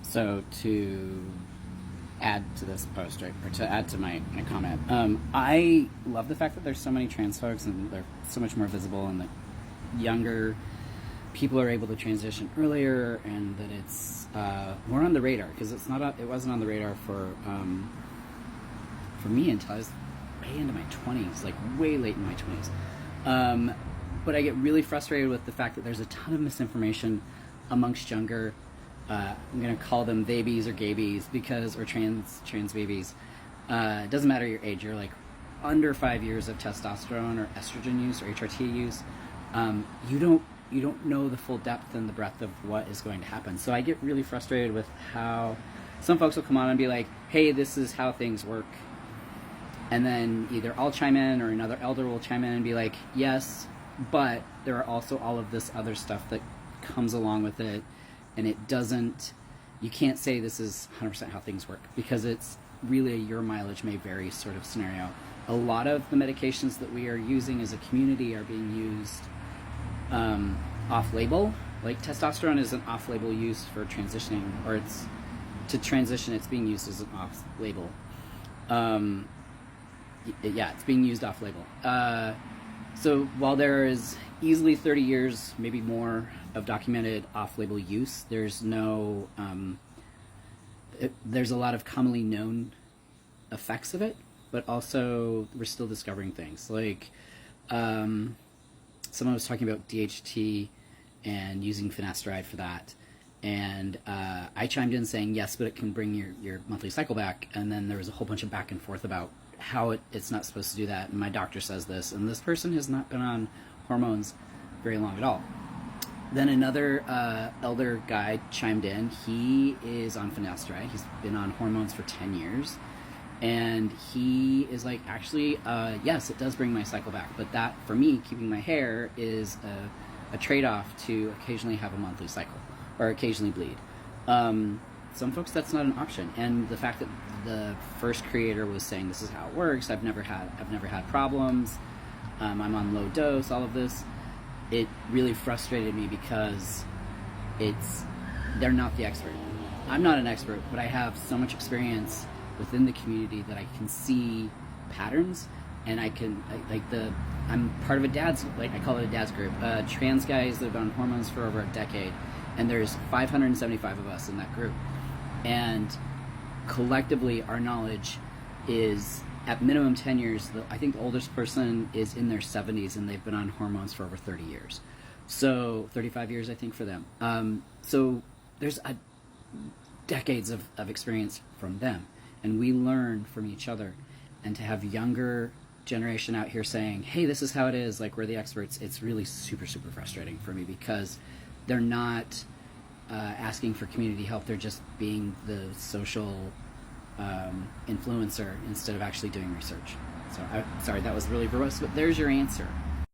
So to add to this post, right, or to add to my comment, I love the fact that there's so many trans folks and they're so much more visible, and that younger people are able to transition earlier, and that it's more on the radar, because it wasn't on the radar for me until I was way into my 20s, like way late in my 20s. But I get really frustrated with the fact that there's a ton of misinformation amongst younger, I'm going to call them babies or gaybies, or trans babies. It doesn't matter your age. You're like under 5 years of testosterone or estrogen use or HRT use. You don't know the full depth and the breadth of what is going to happen. So I get really frustrated with how some folks will come on and be like, hey, this is how things work. And then either I'll chime in or another elder will chime in and be like, yes, but there are also all of this other stuff that comes along with it. And you can't say this is 100% how things work, because it's really your mileage may vary sort of scenario. A lot of the medications that we are using as a community are being used off-label. Like testosterone is an off-label use for transitioning, or to transition, it's being used as an off-label. It's being used off-label. So while there is easily 30 years, maybe more, of documented off-label use, there's no, there's a lot of commonly known effects of it, but also we're still discovering things. Like, someone was talking about DHT and using finasteride for that, and I chimed in saying yes, but it can bring your monthly cycle back. And then there was a whole bunch of back and forth about how it's not supposed to do that, and my doctor says this, and this person has not been on hormones very long at all. Then another elder guy chimed in. He is on finasteride. He's been on hormones for 10 years. And he is like, actually, yes, it does bring my cycle back. But that, for me, keeping my hair is a trade-off to occasionally have a monthly cycle or occasionally bleed. Some folks, that's not an option. And the fact that the first creator was saying this is how it works, I've never had problems, I'm on low dose, all of this, it really frustrated me, because they're not the expert. I'm not an expert, but I have so much experience within the community that I can see patterns, and I'm part of I call it a dad's group. Trans guys that have been on hormones for over a decade, and there's 575 of us in that group. And collectively, our knowledge is at minimum 10 years. I think the oldest person is in their 70s, and they've been on hormones for over 30 years. So 35 years, I think, for them. So there's decades of experience from them, and we learn from each other. And to have younger generation out here saying, hey, this is how it is, like we're the experts, it's really super, super frustrating for me, because they're not asking for community help. They're just being the social influencer instead of actually doing research. So sorry, that was really verbose, but there's your answer.